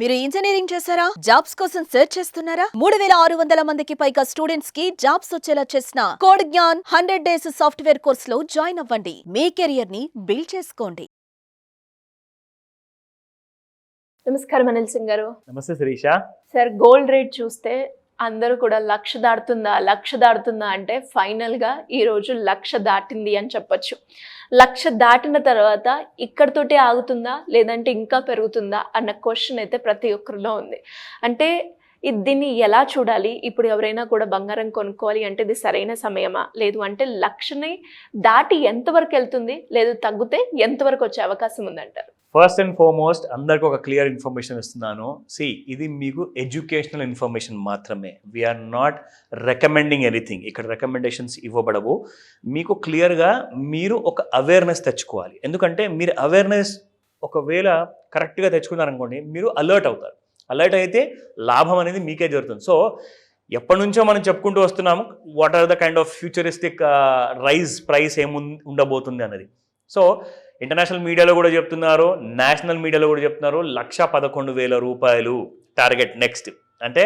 మీరు ఇంజనీరింగ్ చేశారా? జాబ్స్ కోసం సెర్చ్ చేస్తున్నారా? 3600 మందికి పైగా స్టూడెంట్స్ కి జాబ్స్ వచ్చేలా చేసిన code Gyan 100 days software course లో జాయిన్ అవ్వండి. మీ కెరియర్ ని బిల్డ్ చేసుకోండి. నమస్కారం అనిల్ సింగ్ గారు. నమస్తే శిరీష. సార్, గోల్డ్ రేట్ చూస్తే అందరూ కూడా లక్ష దాటుతుందా అంటే ఫైనల్గా ఈరోజు లక్ష దాటింది అని చెప్పొచ్చు. లక్ష దాటిన తర్వాత ఇక్కడితోటే ఆగుతుందా లేదంటే ఇంకా పెరుగుతుందా అన్న క్వశ్చన్ అయితే ప్రతి ఒక్కరిలో ఉంది. అంటే దీన్ని ఎలా చూడాలి? ఇప్పుడు ఎవరైనా కూడా బంగారం కొనుక్కోవాలి అంటే ఇది సరైన సమయమా, లేదు అంటే లక్షని దాటి ఎంతవరకు వెళ్తుంది, లేదు తగ్గితే ఎంతవరకు వచ్చే అవకాశం ఉందంటారు? ఫస్ట్ అండ్ ఫార్మోస్ట్ అందరికి ఒక క్లియర్ ఇన్ఫర్మేషన్ ఇస్తున్నాను. ఇది మీకు ఎడ్యుకేషనల్ ఇన్ఫర్మేషన్ మాత్రమే. We're not recommending anything. ఇక్కడ రికమెండేషన్స్ ఇవ్వబడవు. మీకు క్లియర్గా మీరు ఒక అవేర్నెస్ తెచ్చుకోవాలి. ఎందుకంటే మీరు అవేర్నెస్ ఒకవేళ కరెక్ట్గా తెచ్చుకున్నారనుకోండి, మీరు అలర్ట్ అవుతారు. అలర్ట్ అయితే లాభం అనేది మీకే జరుగుతుంది. సో ఎప్పటి నుంచో మనం చెప్పుకుంటూ వస్తున్నాము what are the kind of futuristic price ఉండబోతుంది అన్నది. సో ఇంటర్నేషనల్ మీడియాలో కూడా చెప్తున్నారు, నేషనల్ మీడియాలో కూడా చెప్తున్నారు, 1,11,000 రూపాయలు టార్గెట్ నెక్స్ట్. అంటే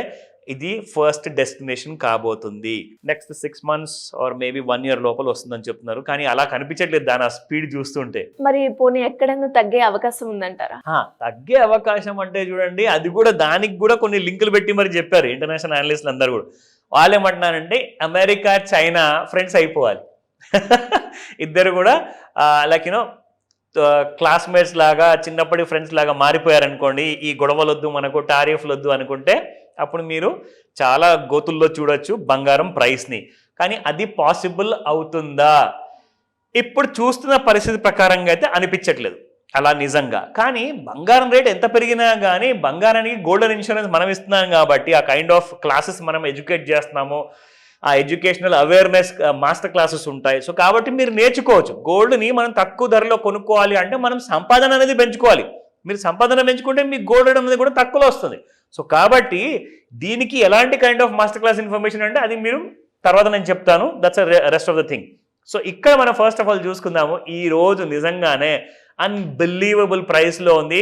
ఇది ఫస్ట్ డెస్టినేషన్ కాబోతుంది. Next 6 months or maybe 1 year లోపల వస్తుందని చెప్తున్నారు. కానీ అలా కనిపించట్లేదు దాని ఆ స్పీడ్ చూస్తుంటే. మరి పోనీ ఎక్కడైనా తగ్గే అవకాశం ఉందంటారా? తగ్గే అవకాశం అంటే చూడండి, అది కూడా దానికి కూడా కొన్ని లింకులు పెట్టి మరి చెప్పారు ఇంటర్నేషనల్ అనలిస్టులు అందరూ కూడా. వాళ్ళు ఏమంటున్నారంటే అమెరికా చైనా ఫ్రెండ్స్ అయిపోవాలి. ఇద్దరు కూడా లైక్ క్లాస్మేట్స్ లాగా చిన్నప్పటి ఫ్రెండ్స్ లాగా మారిపోయారనుకోండి. ఈ గొడవలు వద్దు మనకు, టారిఫ్లు వద్దు అనుకుంటే అప్పుడు మీరు చాలా గోతుల్లో చూడొచ్చు బంగారం ప్రైస్ని. కానీ అది పాసిబుల్ అవుతుందా? ఇప్పుడు చూస్తున్న పరిస్థితి ప్రకారంగా అయితే అనిపించట్లేదు అలా నిజంగా. కానీ బంగారం రేట్ ఎంత పెరిగినా కానీ బంగారానికి గోల్డెన్ ఇన్సూరెన్స్ మనం ఇస్తున్నాం కాబట్టి ఆ కైండ్ ఆఫ్ క్లాసెస్ మనం ఎడ్యుకేట్ చేస్తున్నాము. ఆ ఎడ్యుకేషనల్ అవేర్నెస్ మాస్టర్ క్లాసెస్ ఉంటాయి. సో కాబట్టి మీరు నేర్చుకోవచ్చు. గోల్డ్ని మనం తక్కువ ధరలో కొనుక్కోవాలి అంటే మనం సంపాదన అనేది పెంచుకోవాలి. మీరు సంపాదన పెంచుకుంటే మీ గోల్డ్ అనేది కూడా తక్కువలో వస్తుంది. సో కాబట్టి దీనికి ఎలాంటి kind of master class information అంటే అది మీరు తర్వాత నేను చెప్తాను. That's rest of the thing. So ఇక్కడ మనం ఫస్ట్ ఆఫ్ ఆల్ చూసుకుందాము. ఈ రోజు నిజంగానే అన్బిలీవబుల్ ప్రైస్లో ఉంది.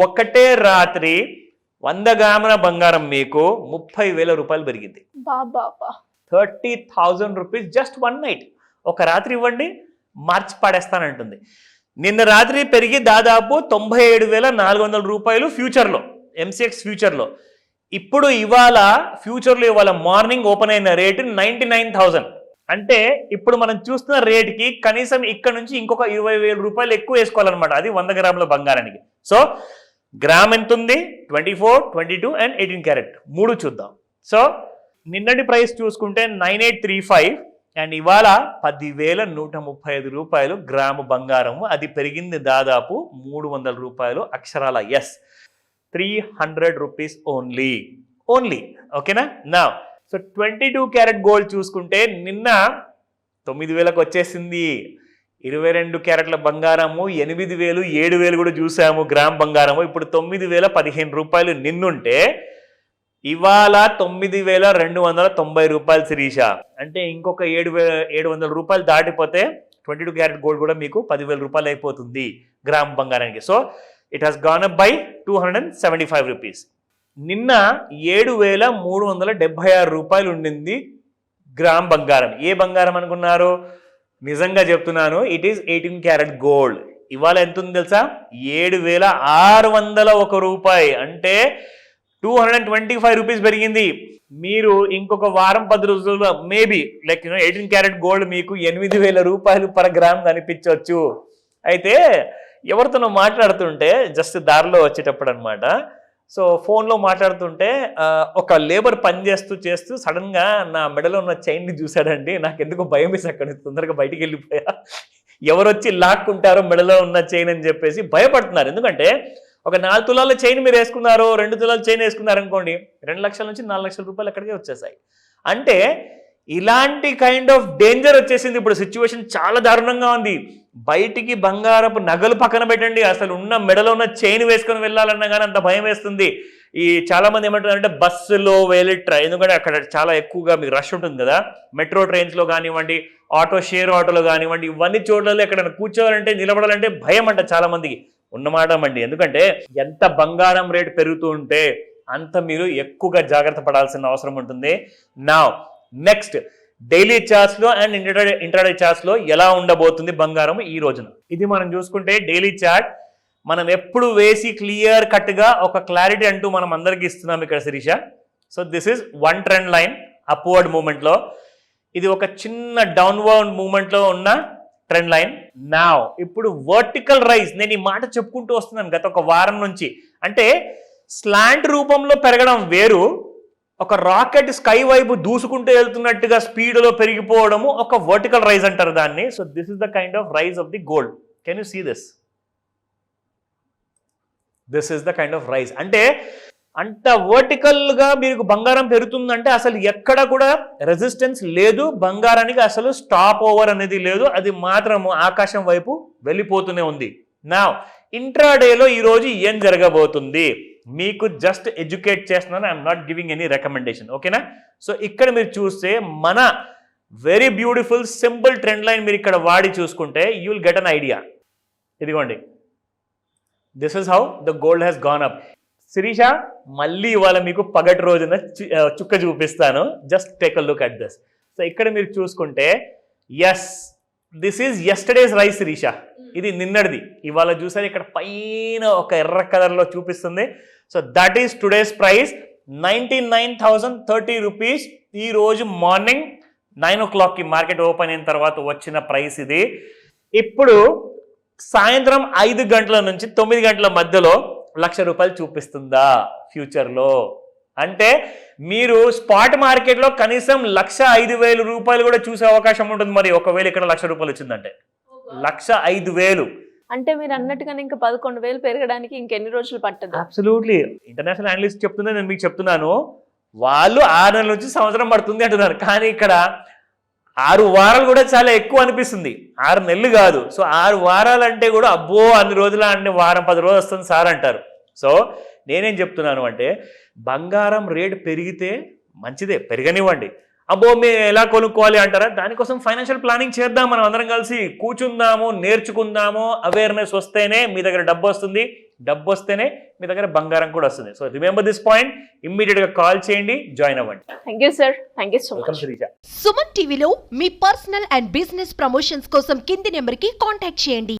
ఒకటే రాత్రి 100 గ్రాముల బంగారం మీకు 30,000 రూపాయలు పెరిగింది. 30,000 రూపీస్ జస్ట్ 1 night. ఒక రాత్రి ఇవ్వండి, మార్చి పాడేస్తానంటుంది. నిన్న రాత్రి పెరిగి దాదాపు 97,400 రూపాయలు ఫ్యూచర్లో, ఎంసీఎక్స్ ఫ్యూచర్లో. ఇప్పుడు ఇవాళ ఫ్యూచర్లో ఇవాళ మార్నింగ్ ఓపెన్ అయిన రేటు 99,000. అంటే ఇప్పుడు మనం చూస్తున్న రేటుకి కనీసం ఇక్కడ నుంచి ఇంకొక 20,000 రూపాయలు ఎక్కువ వేసుకోవాలన్నమాట. అది 100 గ్రాముల బంగారానికి. సో గ్రామ్ ఎంత ఉంది? 24, 22 అండ్ 18 క్యారెట్ 3 చూద్దాం. సో నిన్నటి ప్రైస్ చూసుకుంటే 9835 అండ్ ఇవాళ 10,135 రూపాయలు గ్రాము బంగారము. అది పెరిగింది దాదాపు 300 రూపాయలు అక్షరాల. Yes, 300 rupees only. ఓకేనా? నా సో 22 క్యారెట్ గోల్డ్ చూసుకుంటే నిన్న 9,000కు వచ్చేసింది. 22 క్యారెట్ల బంగారము 8,000, 7,000 కూడా చూసాము గ్రామ్ బంగారము. ఇప్పుడు 9,015 రూపాయలు నిన్నుంటే ఇవాళ 9,290 రూపాయలు శిరీష. అంటే ఇంకొక 700 రూపాయలు దాటిపోతే 22 క్యారెట్ గోల్డ్ కూడా మీకు 10,000 రూపాయలు అయిపోతుంది గ్రామ్ బంగారానికి. So it has gone up by 275 rupees. నిన్న 7,376 రూపాయలు ఉండింది గ్రామ్ బంగారం. ఏ బంగారం అనుకున్నారు? నిజంగా చెప్తున్నాను, ఇట్ ఈస్ 18 క్యారెట్ గోల్డ్. ఇవాళ ఎంత ఉంది తెలుసా? 7,601 రూపాయి. అంటే 225 రూపీస్ పెరిగింది. మీరు ఇంకొక వారం 10 రోజుల్లో మేబీ లైక్ 18 క్యారెట్ గోల్డ్ మీకు 8,000 రూపాయలు పర్ గ్రామ్ కనిపించవచ్చు. అయితే ఎవరితోనో మాట్లాడుతుంటే జస్ట్ దారిలో వచ్చేటప్పుడు అనమాట. సో ఫోన్లో మాట్లాడుతుంటే ఒక లేబర్ పని చేస్తూ సడన్గా నా మెడలో ఉన్న చైన్ని చూశాడండి. నాకు ఎందుకు భయం వేసి అక్కడ తొందరగా బయటికి వెళ్ళిపోయా. ఎవరొచ్చి లాక్కుంటారో మెడలో ఉన్న చైన్ అని చెప్పేసి భయపడుతున్నారు. ఎందుకంటే ఒక 4 తులాల చైన్ మీరు వేసుకున్నారు, 2 తులాల చైన్ వేసుకున్నారు అనుకోండి, 2 లక్షల నుంచి 4 లక్షల రూపాయలు అక్కడికే వచ్చేసాయి. అంటే ఇలాంటి కైండ్ ఆఫ్ డేంజర్ వచ్చేసింది. ఇప్పుడు సిచ్యువేషన్ చాలా దారుణంగా ఉంది. బయటికి బంగారపు నగలు పక్కన పెట్టండి, అసలు ఉన్న మెడలో ఉన్న చైన్ వేసుకొని వెళ్ళాలన్నా కానీ అంత భయం వేస్తుంది. ఈ చాలా మంది ఏమంటారంటే బస్సులో వెళ్ళి ఎందుకంటే అక్కడ చాలా ఎక్కువగా మీకు రష్ ఉంటుంది కదా. మెట్రో ట్రైన్స్లో కానివ్వండి, షేర్ ఆటోలో కానివ్వండి, ఇవన్నీ చోట్లలో ఎక్కడైనా కూర్చోవాలంటే నిలబడాలంటే భయం అంట చాలా మందికి. ఉన్నమాట అండి. ఎందుకంటే ఎంత బంగారం రేటు పెరుగుతూ ఉంటే అంత మీరు ఎక్కువగా జాగ్రత్త పడాల్సిన అవసరం ఉంటుంది. నా నెక్స్ట్ డైలీ చార్ట్స్ లో అండ్ ఇంట్రాడే చార్ట్స్ లో ఎలా ఉండబోతుంది బంగారం ఈ రోజున. ఇది మనం చూసుకుంటే డైలీ చార్ట్ మనం ఎప్పుడు వేసి క్లియర్ కట్ గా ఒక క్లారిటీ అంటూ మనం అందరికి ఇస్తున్నాం ఇక్కడ Sirisha. So this is one trend line upward moment లో, ఇది ఒక చిన్న డౌన్వర్డ్ మూమెంట్ లో ఉన్న ట్రెండ్ లైన్. నా ఇప్పుడు వర్టికల్ రైజ్, నేను ఈ మాట చెప్పుకుంటూ వస్తున్నాను గత ఒక వారం నుంచి. అంటే స్లాంట్ రూపంలో పెరగడం వేరు, ఒక రాకెట్ స్కై వైపు దూసుకుంటూ వెళ్తున్నట్టుగా స్పీడ్లో పెరిగిపోవడము ఒక వర్టికల్ రైజ్ అంటారు దాన్ని. So this is the kind of rise of the gold. Can you see this? This is the kind of rise. అంటే అంత వర్టికల్ గా మీకు బంగారం పెరుగుతుందంటే అసలు ఎక్కడ కూడా రెసిస్టెన్స్ లేదు, బంగారానికి అసలు స్టాప్ ఓవర్ అనేది లేదు, అది మాత్రము ఆకాశం వైపు వెళ్ళిపోతూనే ఉంది. నా ఇంట్రాడేలో ఈరోజు ఏం జరగబోతుంది మీకు జస్ట్ ఎడ్యుకేట్ చేస్తున్నాను, I'm not giving any recommendation, ఓకేనా? సో ఇక్కడ మీరు చూస్తే మన very beautiful simple trend line మీరు ఇక్కడ వాడి చూసుకుంటే you will get an idea. ఇదిగోండి, this is how the gold has gone up. Shirisha మళ్ళీ ఇవాళ మీకు పగటి రోజున చుక్క చూపిస్తాను, just take a look at this. So ఇక్కడ మీరు చూసుకుంటే yes this is yesterday's rise Shirisha, ఇది నిన్నటిది. ఇవాళ చూసారు ఇక్కడ పైన ఒక ఎర్ర కలర్లో చూపిస్తుంది. So that is today's price 99,030 rupees. ఈ రోజు మార్నింగ్ 9 o'clockకి మార్కెట్ ఓపెన్ అయిన తర్వాత వచ్చిన ప్రైస్ ఇది. ఇప్పుడు సాయంత్రం 5 గంటల నుంచి 9 గంటల మధ్యలో ₹1,00,000 చూపిస్తుందా ఫ్యూచర్లో? అంటే మీరు స్పాట్ మార్కెట్లో కనీసం ₹105,000 కూడా చూసే అవకాశం ఉంటుంది. మరి ఒకవేళ ఇక్కడ ₹1,00,000 వచ్చిందంటే 105,000. అంటే మీరు అన్నట్టుగానే ఇంకా 11,000 పెరగడానికి ఇంకెన్ని రోజులు పట్టదు? అబ్సల్యూట్లీ. ఇంటర్నేషనల్ అనలిస్ట్ చెప్తున్నా, నేను మీకు చెప్తున్నాను, వాళ్ళు 6 నెలల నుంచి సంవత్సరం పడుతుంది అంటున్నారు. కానీ ఇక్కడ 6 వారాలు కూడా చాలా ఎక్కువ అనిపిస్తుంది, 6 నెలలు కాదు. సో 6 వారాలు అంటే కూడా అబ్బో అన్ని రోజుల అంటే వారం 10 రోజులు వస్తుంది సార్ అంటారు. సో నేనేం చెప్తున్నాను అంటే బంగారం రేటు పెరిగితే మంచిదే, పెరగనివ్వండి. అబ్బో మేము ఎలా కొనుక్కోవాలి అంటారా? దానికోసం ఫైనాన్షియల్ ప్లానింగ్ చేద్దాం, మనం అందరం కలిసి కూర్చుందాము, నేర్చుకుందాము. అవేర్నెస్ వస్తేనే మీ దగ్గర డబ్బు వస్తుంది, డబ్బు వస్తేనే మీ దగ్గర బంగారం కూడా వస్తుంది. So remember this point, immediate గా కాల్ చేయండి, జాయిన్ అవ్వండి. Thank you sir, thank you so much. Suman టీవీలో మీ పర్సనల్ అండ్ బిజినెస్ ప్రమోషన్స్ కోసం కింది నెంబర్కి కాంటాక్ట్ చేయండి.